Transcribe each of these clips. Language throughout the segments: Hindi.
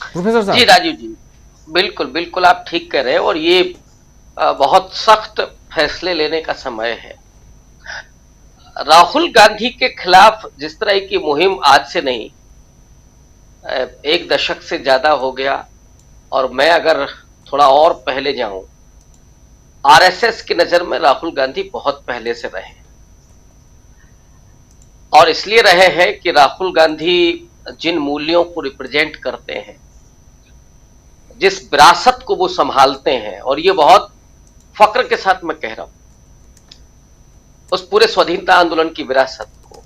प्रोफेसर जी साहब। राजीव जी, बिल्कुल बिल्कुल आप ठीक कह रहे हैं। और ये बहुत सख्त फैसले लेने का समय है। राहुल गांधी के खिलाफ जिस तरह की मुहिम आज से नहीं, एक दशक से ज्यादा हो गया। और मैं अगर थोड़ा और पहले जाऊं, आरएसएस की नजर में राहुल गांधी बहुत पहले से रहे हैं। और इसलिए रहे हैं कि राहुल गांधी जिन मूल्यों को रिप्रेजेंट करते हैं, जिस विरासत को वो संभालते हैं, और ये बहुत फक्र के साथ मैं कह रहा हूं, उस पूरे स्वाधीनता आंदोलन की विरासत को,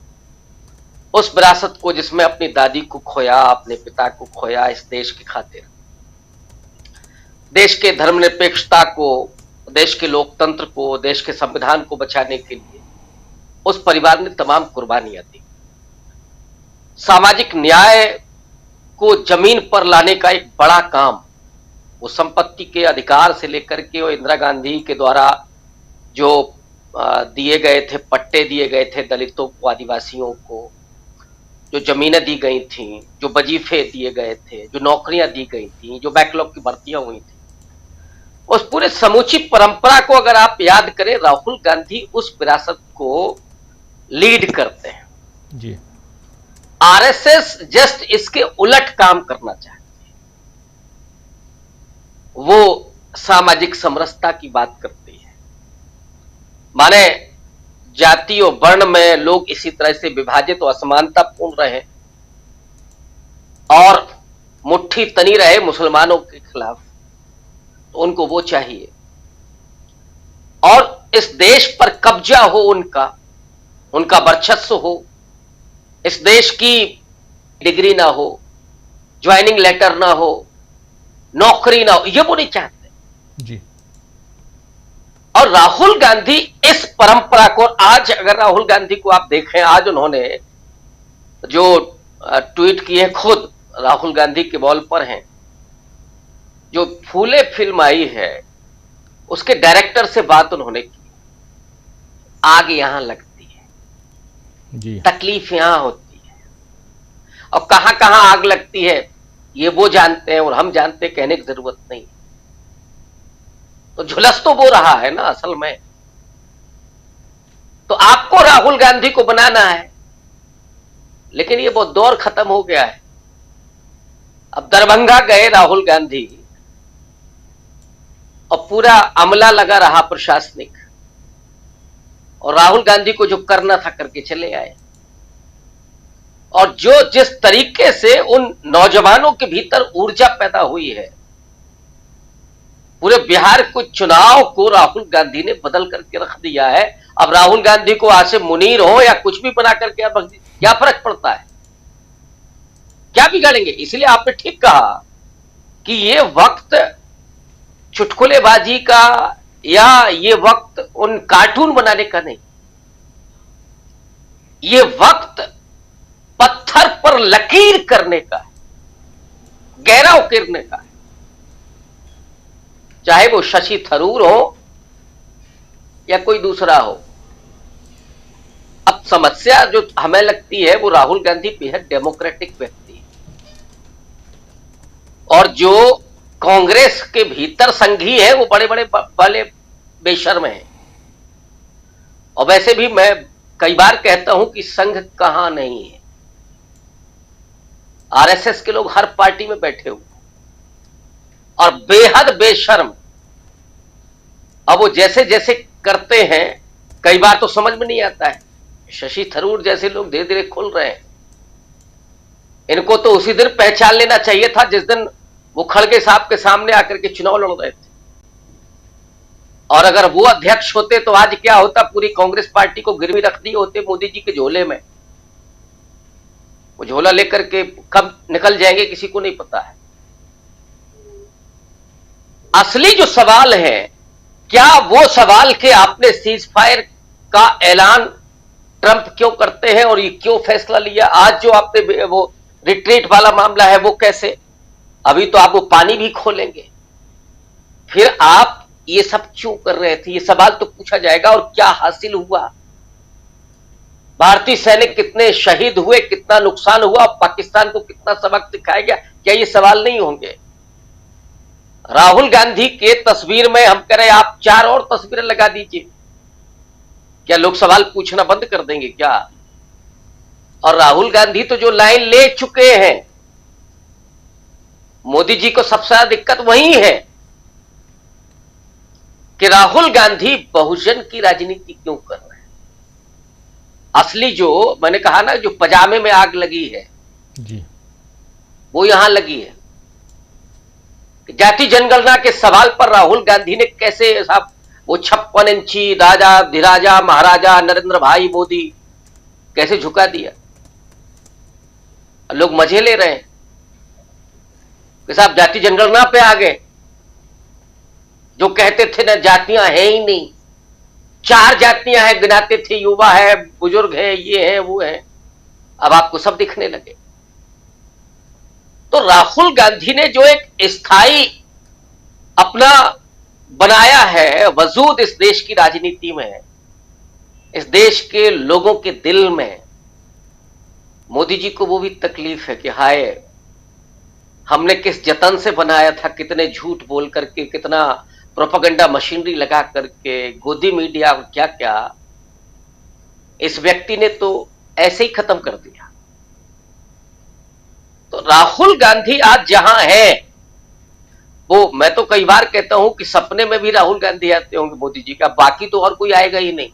उस विरासत को जिसमें अपनी दादी को खोया, अपने पिता को खोया इस देश की खातिर, देश के धर्मनिरपेक्षता को, देश के लोकतंत्र को, देश के संविधान को बचाने के लिए उस परिवार ने तमाम कुर्बानियां दी। सामाजिक न्याय को जमीन पर लाने का एक बड़ा काम, वो संपत्ति के अधिकार से लेकर के, वो इंदिरा गांधी के द्वारा जो दिए गए थे, पट्टे दिए गए थे दलितों को, आदिवासियों को, जो जमीनें दी गई थी, जो वजीफे दिए गए थे, जो नौकरियां दी गई थी, जो बैकलॉग की भर्तियां हुई थी, उस पूरे समूची परंपरा को अगर आप याद करें, राहुल गांधी उस विरासत को लीड करते हैं। जी। आरएसएस जस्ट इसके उलट काम करना चाहती है। वो सामाजिक समरसता की बात करती है, माने जाति और वर्ण में लोग इसी तरह से विभाजित और असमानतापूर्ण रहे और मुट्ठी तनी रहे मुसलमानों के खिलाफ, तो उनको वो चाहिए। और इस देश पर कब्जा हो उनका, उनका वर्चस्व हो, इस देश की डिग्री ना हो, ज्वाइनिंग लेटर ना हो, नौकरी ना हो, ये वो नहीं चाहते। जी। और राहुल गांधी इस परंपरा को, आज अगर राहुल गांधी को आप देखें, आज उन्होंने जो ट्वीट किए, खुद राहुल गांधी के बॉल पर हैं, जो फूले फिल्म आई है उसके डायरेक्टर से बात उन्होंने की, आग यहां लगती है, जी। तकलीफ यहां होती है, और कहां कहां आग लगती है ये वो जानते हैं और हम जानते हैं, कहने की जरूरत नहीं। तो झुलस तो वो रहा है ना असल में। तो आपको राहुल गांधी को बनाना है, लेकिन ये वो दौर खत्म हो गया है। अब दरभंगा गए राहुल गांधी और पूरा अमला लगा रहा प्रशासनिक, और राहुल गांधी को जो करना था करके चले आए। और जो जिस तरीके से उन नौजवानों के भीतर ऊर्जा पैदा हुई है, पूरे बिहार को, चुनाव को राहुल गांधी ने बदल करके रख दिया है। अब राहुल गांधी को आसिम मुनीर हो या कुछ भी बना करके अब क्या फर्क पड़ता है, क्या बिगाड़ेंगे। इसलिए आपने ठीक कहा कि ये वक्त चुटकुलेबाजी का या ये वक्त उन कार्टून बनाने का नहीं, ये वक्त पत्थर पर लकीर करने का है, गहरा उकेरने का है। चाहे वो शशि थरूर हो या कोई दूसरा हो। अब समस्या जो हमें लगती है, वो राहुल गांधी बेहद डेमोक्रेटिक व्यक्ति है, और जो कांग्रेस के भीतर संघी है वो बड़े बड़े वाले बेशर्म हैं। और वैसे भी मैं कई बार कहता हूं कि संघ कहां नहीं है, आरएसएस के लोग हर पार्टी में बैठे हुए और बेहद बेशर्म। अब वो जैसे जैसे करते हैं, कई बार तो समझ में नहीं आता है। शशि थरूर जैसे लोग धीरे धीरे खुल रहे हैं। इनको तो उसी दिन पहचान लेना चाहिए था जिस दिन वो खड़गे साहब के सामने आकर के चुनाव लड़ रहे थे। और अगर वो अध्यक्ष होते तो आज क्या होता, पूरी कांग्रेस पार्टी को गिरवी रख दिए होते मोदी जी के झोले में। वो झोला लेकर के कब निकल जाएंगे किसी को नहीं पता है। असली जो सवाल है, क्या वो सवाल के आपने सीज फायर का ऐलान ट्रंप क्यों करते हैं और ये क्यों फैसला लिया? आज जो आपने वो रिट्रीट वाला मामला है वो कैसे? अभी तो आप वो पानी भी खोलेंगे, फिर आप ये सब क्यों कर रहे थे? ये सवाल तो पूछा जाएगा। और क्या हासिल हुआ? भारतीय सैनिक कितने शहीद हुए, कितना नुकसान हुआ, पाकिस्तान को कितना सबक सिखाया गया, क्या ये सवाल नहीं होंगे? राहुल गांधी के तस्वीर में हम कह रहे हैं आप 4 और तस्वीरें लगा दीजिए, क्या लोग सवाल पूछना बंद कर देंगे क्या? और राहुल गांधी तो जो लाइन ले चुके हैं, मोदी जी को सबसे ज्यादा दिक्कत वही है कि राहुल गांधी बहुजन की राजनीति क्यों कर रहे हैं। असली जो मैंने कहा ना, जो पजामे में आग लगी है जी, वो यहां लगी है। जाति जनगणना के सवाल पर राहुल गांधी ने कैसे साहब वो 56 इंची राजा धिराजा महाराजा नरेंद्र भाई मोदी कैसे झुका दिया। लोग मजे ले रहे हैं कि साहब जाति जनगणना पे आ गए। जो कहते थे ना जातियां है ही नहीं, 4 जातियां हैं गिनाते थे, युवा है, बुजुर्ग है, ये है वो है, अब आपको सब दिखने लगे। तो राहुल गांधी ने जो एक स्थायी अपना बनाया है वजूद इस देश की राजनीति में, इस देश के लोगों के दिल में, मोदी जी को वो भी तकलीफ है कि हाय हमने किस जतन से बनाया था, कितने झूठ बोल करके, कितना प्रोपेगेंडा मशीनरी लगा करके, गोदी मीडिया और क्या क्या, इस व्यक्ति ने तो ऐसे ही खत्म कर दिया। तो राहुल गांधी आज जहां है, वो मैं तो कई बार कहता हूं कि सपने में भी राहुल गांधी आते होंगे मोदी जी का, बाकी तो और कोई आएगा ही नहीं।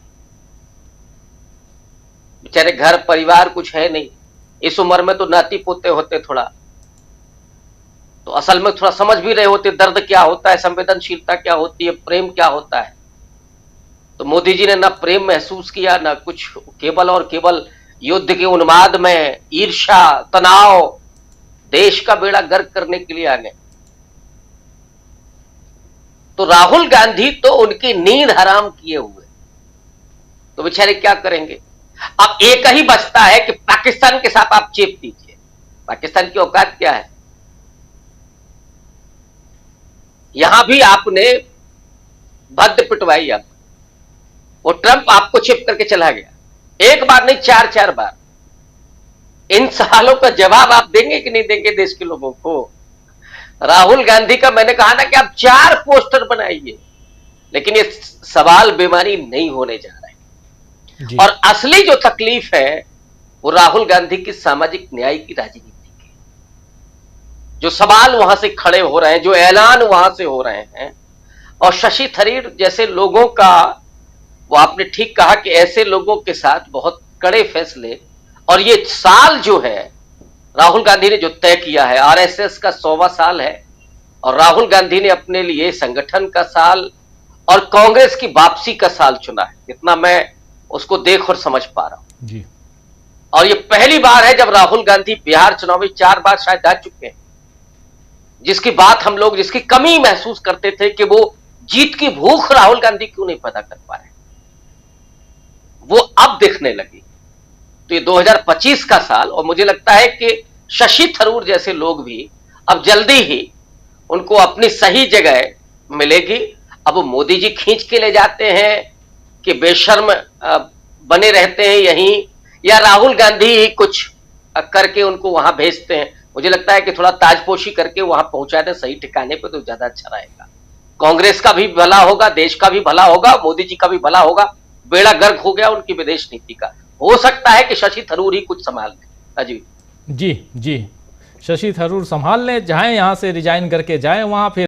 बेचारे घर परिवार कुछ है नहीं, इस उम्र में तो नाती पोते होते थोड़ा, तो असल में थोड़ा समझ भी रहे होते दर्द क्या होता है, संवेदनशीलता क्या होती है, प्रेम क्या होता है। तो मोदी जी ने ना प्रेम महसूस किया ना कुछ, केवल और केवल युद्ध के उन्माद में ईर्ष्या तनाव देश का बेड़ा गर्क करने के लिए आ गए। तो राहुल गांधी तो उनकी नींद हराम किए हुए, तो बेचारे क्या करेंगे। अब एक ही बचता है कि पाकिस्तान के साथ आप चेप दीजिए। पाकिस्तान की औकात क्या है? यहां भी आपने भद्द पिटवाई, आप वो ट्रंप आपको चिप करके चला गया, एक बार नहीं 4-4 बार। इन सवालों का जवाब आप देंगे कि नहीं देंगे देश के लोगों को? राहुल गांधी का मैंने कहा ना कि आप 4 पोस्टर बनाइए, लेकिन ये सवाल बेमानी नहीं होने जा रहा है। और असली जो तकलीफ है वो राहुल गांधी की सामाजिक न्याय की राजनीति की, जो सवाल वहां से खड़े हो रहे हैं, जो ऐलान वहां से हो रहे हैं, और शशि थरूर जैसे लोगों का, वो आपने ठीक कहा कि ऐसे लोगों के साथ बहुत कड़े फैसले। और ये साल जो है राहुल गांधी ने जो तय किया है, आरएसएस का 100वां साल है, और राहुल गांधी ने अपने लिए संगठन का साल और कांग्रेस की वापसी का साल चुना है, इतना मैं उसको देख और समझ पा रहा हूं जी। और ये पहली बार है जब राहुल गांधी बिहार चुनाव में 4 बार शायद आ चुके हैं, जिसकी बात हम लोग, जिसकी कमी महसूस करते थे कि वो जीत की भूख राहुल गांधी क्यों नहीं पैदा कर पा रहे, वो अब दिखने लगी। तो ये 2025 का साल, और मुझे लगता है कि शशि थरूर जैसे लोग भी अब जल्दी ही उनको अपनी सही जगह मिलेगी। अब वो मोदी जी खींच के ले जाते हैं कि बेशर्म बने रहते हैं यहीं, या राहुल गांधी ही कुछ करके उनको वहां भेजते हैं। मुझे लगता है कि थोड़ा ताजपोशी करके वहां पहुंचा दें सही ठिकाने पे, तो ज्यादा अच्छा रहेगा। कांग्रेस का भी भला होगा, देश का भी भला होगा, मोदी जी का भी भला होगा। बेड़ा गर्क हो गया उनकी विदेश नीति का। हो सकता है कि शशि थरूर ही कुछ संभाल लें। अजीब जी, शशि थरूर संभाल लें, जाएं यहाँ से, रिजाइन करके जाएं वहाँ, फिर